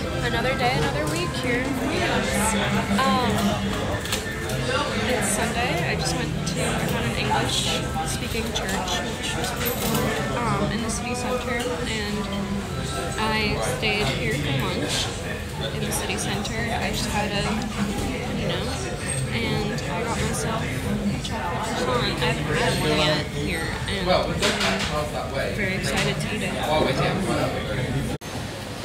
Another day, another week here in Florence. It's Sunday. I just went to an English-speaking church, which was pretty cool, in the city center, and I stayed here for lunch in the city center. I just had and I got myself a chocolate croissant. I haven't had one yet here, and I'm very excited to eat it.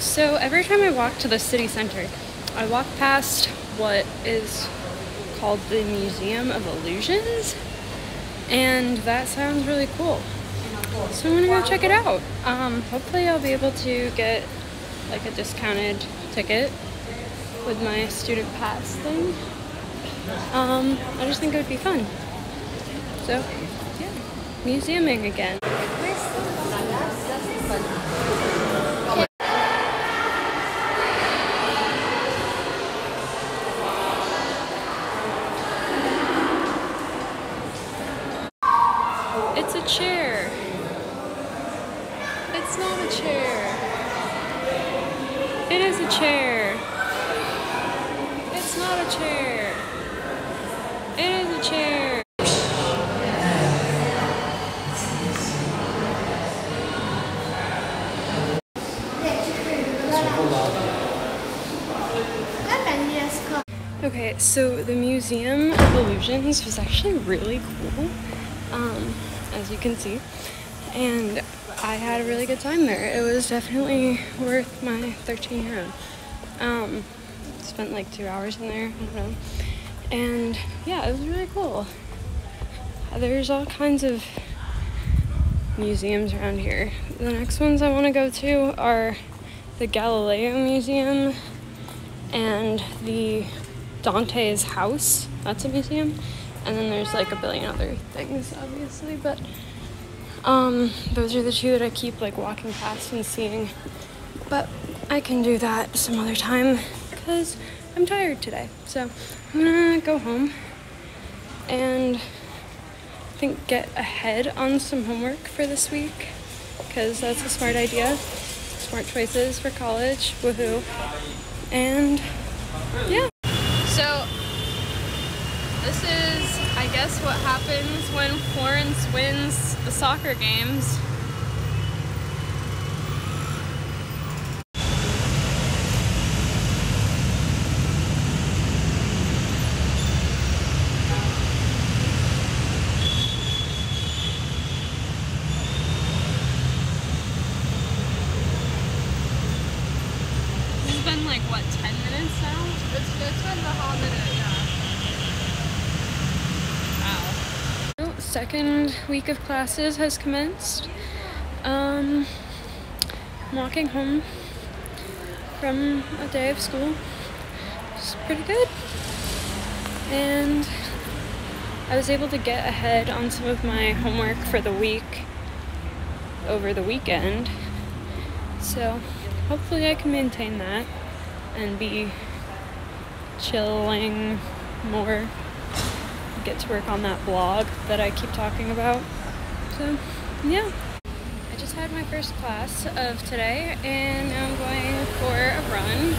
So every time I walk to the city center, I walk past what is called the Museum of Illusions, and that sounds really cool. So I'm gonna go check it out. Hopefully I'll be able to get like a discounted ticket with my student pass thing. I just think it would be fun. So yeah, museuming again. It's a chair. It's not a chair. It is a chair. It's not a chair. It is a chair. Okay, so the Museum of Illusions was actually really cool, as you can see, and I had a really good time there. It was definitely worth my 13 euro. Spent like 2 hours in there, I don't know. And yeah, it was really cool. There's all kinds of museums around here. The next ones I want to go to are the Galileo Museum and the Dante's house. That's a museum. And then there's like a billion other things, obviously, but those are the two that I keep like walking past and seeing. But I can do that some other time because I'm tired today. So I'm gonna go home and I think get ahead on some homework for this week because that's a smart idea. Smart choices for college, woohoo. And yeah. So this is, I guess, what happens when Florence wins the soccer games. It's been like, what, 10 minutes now? It's been the whole minute, yeah. Wow. Second week of classes has commenced. I'm walking home from a day of school. It's pretty good. And I was able to get ahead on some of my homework for the week over the weekend. So hopefully I can maintain that and be chilling more, get to work on that blog that I keep talking about. So yeah, I just had my first class of today and now I'm going for a run,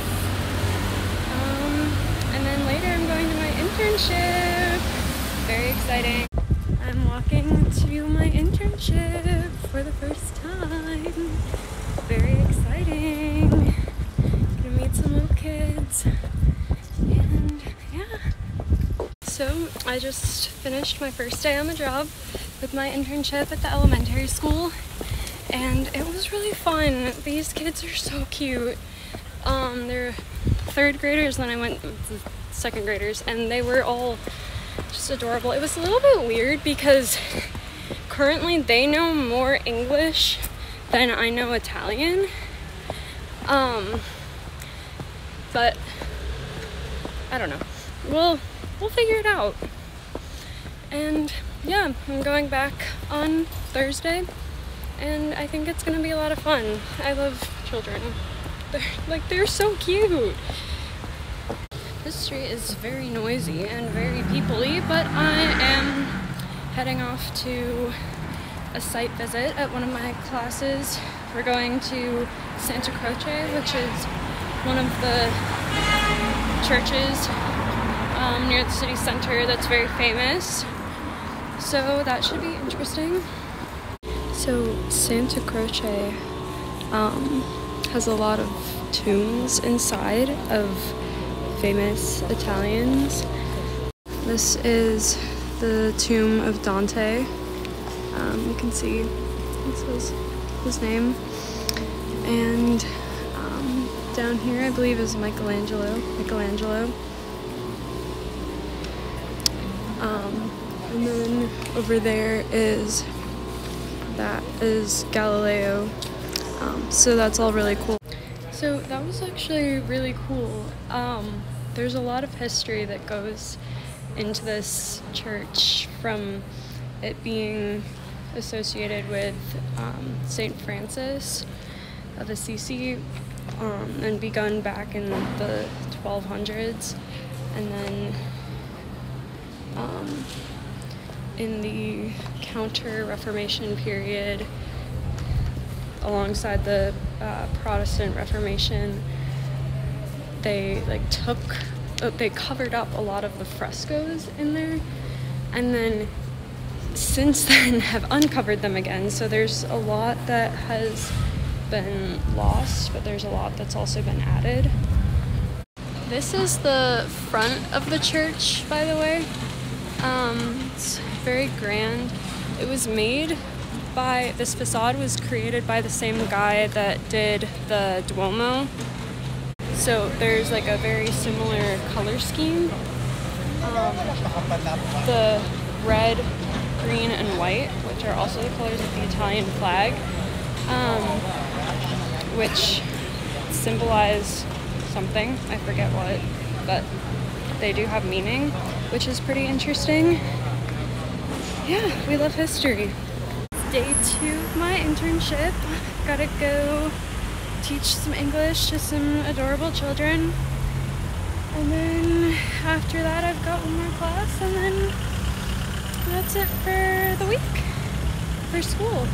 and then later I'm going to my internship. Very exciting. I'm walking to my internship for the first time. Very exciting. Gonna meet some little kids. And yeah. So I just finished my first day on the job with my internship at the elementary school. And it was really fun. These kids are so cute. They're third graders, then I went with the second graders, and they were all just adorable. It was a little bit weird because currently they know more English than I know Italian. But I don't know. We'll figure it out. And yeah, I'm going back on Thursday, and I think it's gonna be a lot of fun. I love children. They're so cute. This street is very noisy and very people-y, but I am heading off to a site visit at one of my classes. We're going to Santa Croce, which is one of the churches near the city center that's very famous. So that should be interesting. So Santa Croce has a lot of tombs inside of famous Italians. This is the tomb of Dante. You can see this is his name. And down here I believe is Michelangelo. And then over there is Galileo. So that's all really cool. So that was actually really cool. There's a lot of history that goes into this church, from it being associated with St. Francis of Assisi, and begun back in the 1200s, and then in the Counter-Reformation period, alongside the Protestant Reformation, they covered up a lot of the frescoes in there, and then since then have uncovered them again. So there's a lot that has been lost, but there's a lot that's also been added. This is the front of the church, by the way. It's very grand. It was made by, this facade was created by the same guy that did the Duomo. So there's like a very similar color scheme. The red, green, and white, which are also the colors of the Italian flag, which symbolize something, I forget what, but they do have meaning, which is pretty interesting. Yeah, we love history. It's day 2 of my internship. Gotta go teach some English to some adorable children. And then after that I've got one more class, and then that's it for the week, for school.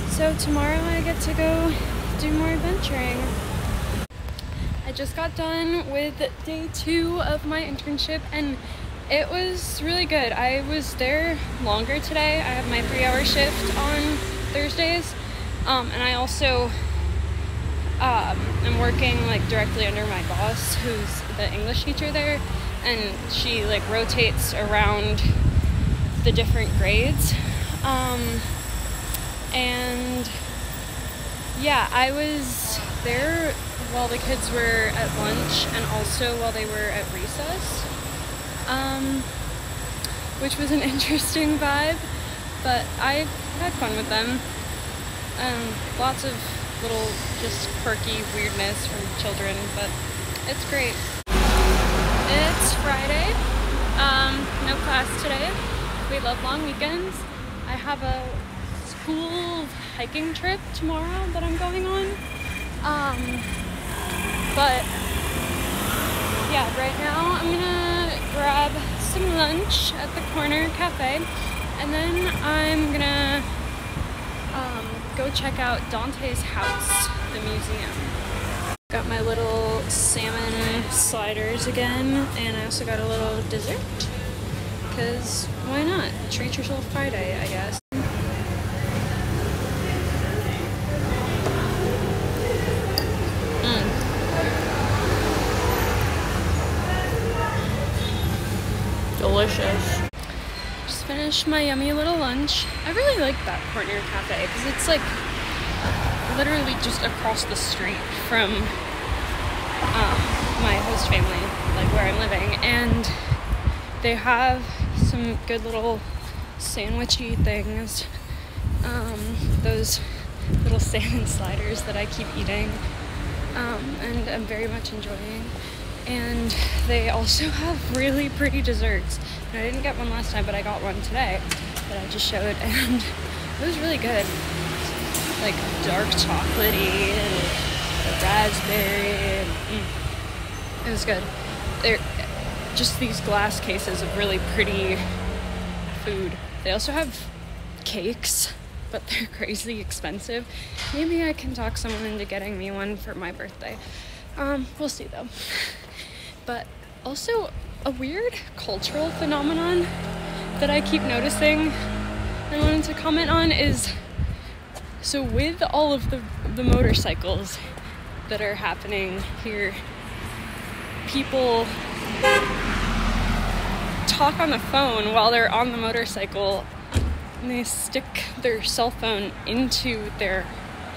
So tomorrow I get to go do more adventuring. I just got done with day 2 of my internship, and it was really good. I was there longer today. I have my 3-hour shift on Thursdays, and I also am working like directly under my boss, who's the English teacher there, and she like rotates around the different grades. And yeah, I was there while the kids were at lunch and also while they were at recess, which was an interesting vibe, but I had fun with them. Lots of little just quirky weirdness from children, but it's great. It's Friday, no class today. We love long weekends. I have a school hiking trip tomorrow that I'm going on. But yeah, right now I'm gonna grab some lunch at the corner cafe, and then I'm gonna go check out Dante's house, the museum. Got my little salmon sliders again, and I also got a little dessert, because why not? Treat yourself Friday, I guess. Delicious. Just finished my yummy little lunch. I really like that corner cafe because it's like literally just across the street from my host family, like where I'm living, and they have some good little sandwichy things. Those little salmon sliders that I keep eating, and I'm very much enjoying. And they also have really pretty desserts. And I didn't get one last time, but I got one today that I just showed, and it was really good. Like dark chocolatey and raspberry. It was good. They're just these glass cases of really pretty food. They also have cakes, but they're crazy expensive. Maybe I can talk someone into getting me one for my birthday. We'll see though. But also a weird cultural phenomenon that I keep noticing and wanted to comment on is, so with all of the motorcycles that are happening here, people talk on the phone while they're on the motorcycle, and they stick their cell phone into their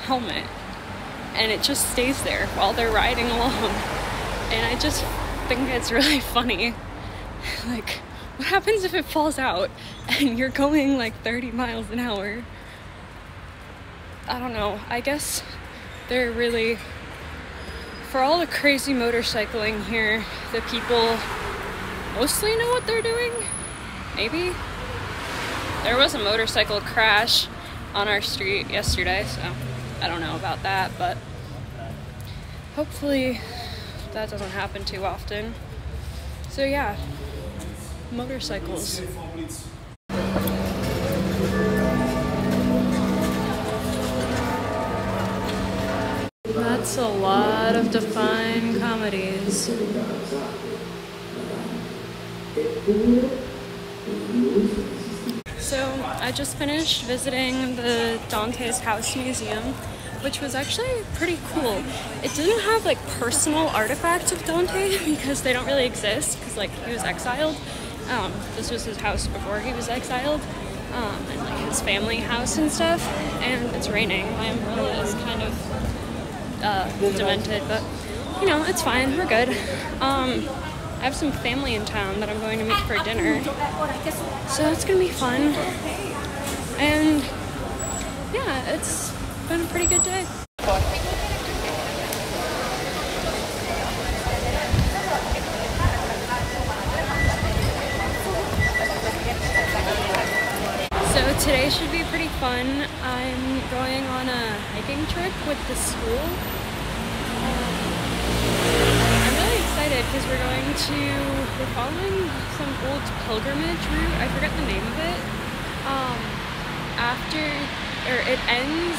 helmet, and it just stays there while they're riding along. And I just think it's really funny. Like, what happens if it falls out and you're going like 30 miles an hour? I don't know. I guess they're really, for all the crazy motorcycling here, the people mostly know what they're doing. Maybe. There was a motorcycle crash on our street yesterday, so I don't know about that, but hopefully that doesn't happen too often. So yeah, motorcycles. That's a lot of Define comedies. So I just finished visiting the Dante's House Museum, which was actually pretty cool. It didn't have like personal artifacts of Dante because they don't really exist, because like he was exiled. This was his house before he was exiled, and like his family house and stuff. And it's raining. My umbrella is kind of demented, but you know, it's fine. We're good. I have some family in town that I'm going to meet for dinner, so it's gonna be fun. And yeah, it's been a pretty good day. So today should be pretty fun. I'm going on a hiking trip with the school. I'm really excited because we're following some old pilgrimage route. I forget the name of it. It ends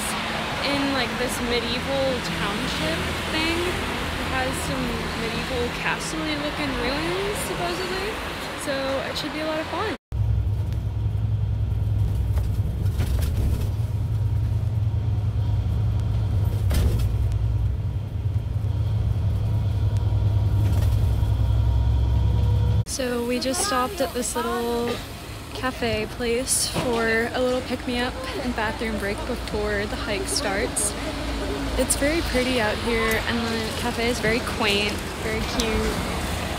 in like this medieval township thing. It has some medieval castle-y looking ruins, supposedly. So it should be a lot of fun. So we just stopped at this little cafe place for a little pick-me-up and bathroom break before the hike starts. It's very pretty out here, and the cafe is very quaint, very cute,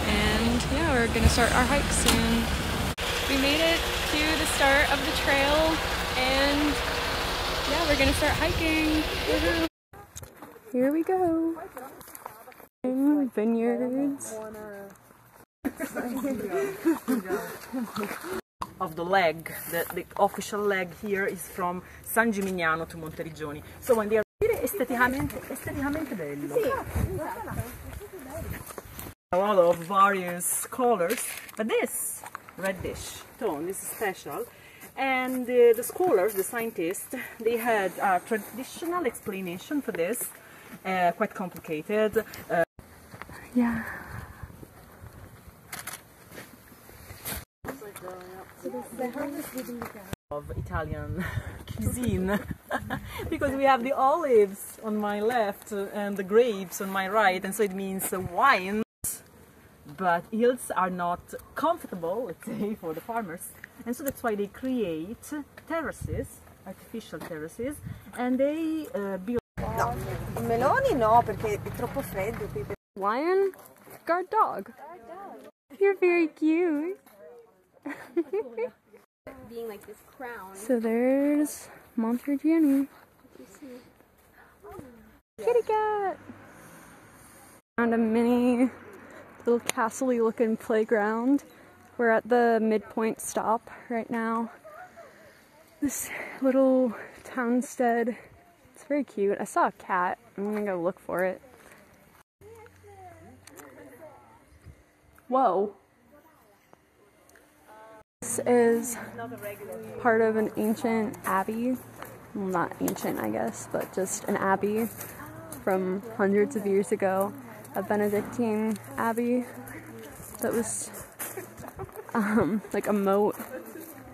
and yeah, we're gonna start our hike soon. We made it to the start of the trail, and yeah, we're gonna start hiking. Woohoo. Here we go. Vineyards. Of the leg, the official leg here is from San Gimignano to Monteriggioni. So when they are esteticamente bello. A lot of various colors, but this reddish tone is special. And the scholars, the scientists, they had a traditional explanation for this, quite complicated. Yeah. Of Italian cuisine because we have the olives on my left and the grapes on my right, and so it means wines, but yields are not comfortable, let's say, for the farmers, and so that's why they create terraces, artificial terraces, and they build. No, i meloni no, perché è troppo freddo qui. Lion? Guard dog. You're very cute. Being like this crown. So there's Monteriggioni. Kitty cat! Found a mini little castle-y looking playground. We're at the midpoint stop right now. This little townstead. It's very cute. I saw a cat. I'm gonna go look for it. Whoa. This is part of an ancient abbey. Well, not ancient, I guess, but just an abbey from hundreds of years ago. a Benedictine abbey that was like a moat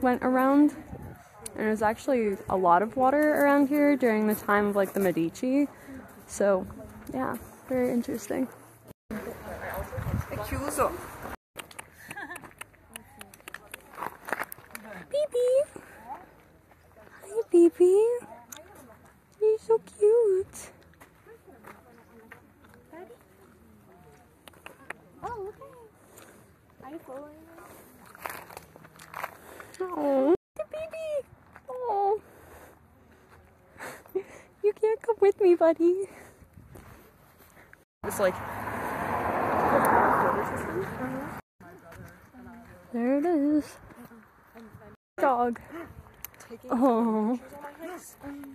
went around, and there's actually a lot of water around here during the time of like the Medici, so yeah, very interesting. Chiuso. Bibi! Hi, Bibi! You're so cute! Oh, okay. Are you following me? Oh, the baby! Oh! You can't come with me, buddy. It's like There it is. Dog. Oh.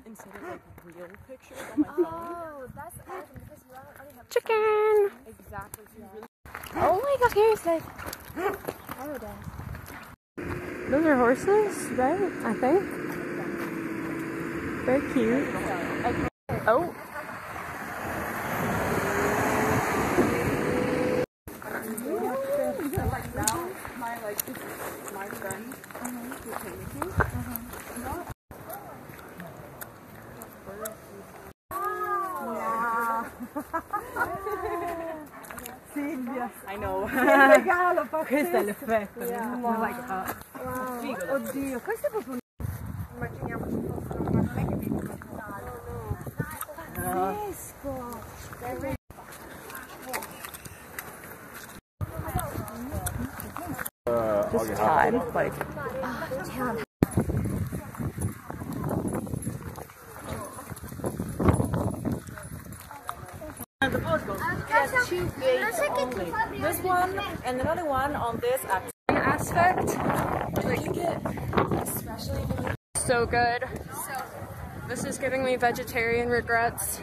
instead of like real pictures on my phone. Oh, that's awesome because you already have Chicken! exactly. So you really... Oh my gosh, here's like paradise. Those are horses, right? I think. Very cute. Oh. My friend who came with me. Silvia. I know. Che regalo pazzesco. Questo è l'effetto. Yeah. Wow. Like, wow. Oddio, questo è proprio un... Immaginiamoci fosse un... Non è che mi pazzesco. Just time, like. The boat goes. There's 2 gates only. This one and another one on this Aspect. Like, Especially when so good. This is giving me vegetarian regrets.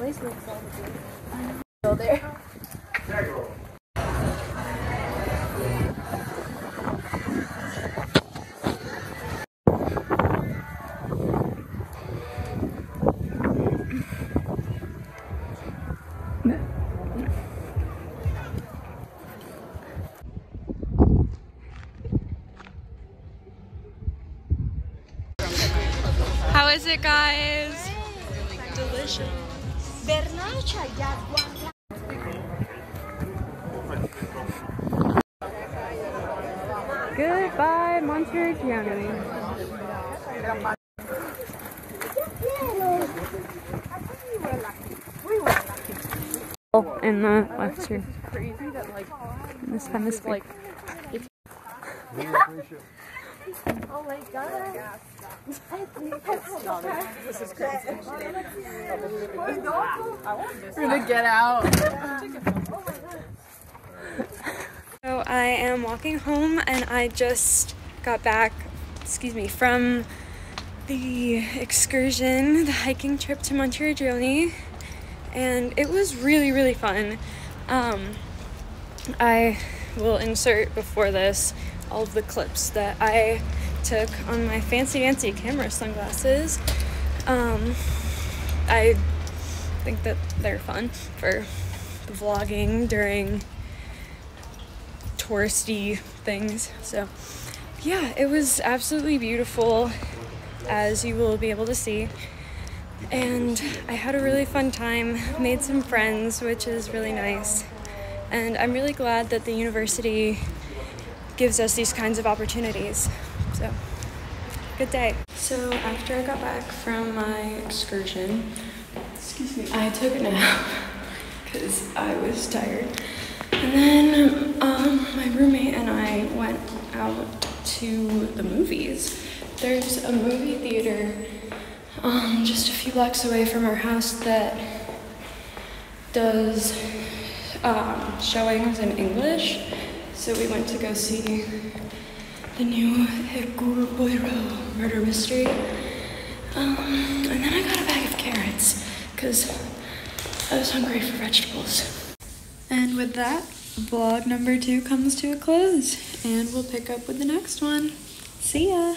place looks so good. Go there. How is it, guys? Delicious. Goodbye, Montergiani. Oh, in the lecture. In this hemisphere. Oh my god. This is crazy. We're gonna get out. So I am walking home and I just got back, from the excursion, the hiking trip to Montergiani, and it was really, really fun. I will insert before this all of the clips that I took on my fancy camera sunglasses. I think that they're fun for vlogging during touristy things. So yeah, it was absolutely beautiful, as you will be able to see. And I had a really fun time, made some friends, which is really nice. And I'm really glad that the university gives us these kinds of opportunities. So, good day. So after I got back from my excursion, I took a nap because I was tired. And then my roommate and I went out to the movies. There's a movie theater just a few blocks away from our house that does showings in English. So we went to go see the new Hercule Poirot murder mystery. And then I got a bag of carrots, because I was hungry for vegetables. And with that, vlog number 2 comes to a close, and we'll pick up with the next one. See ya!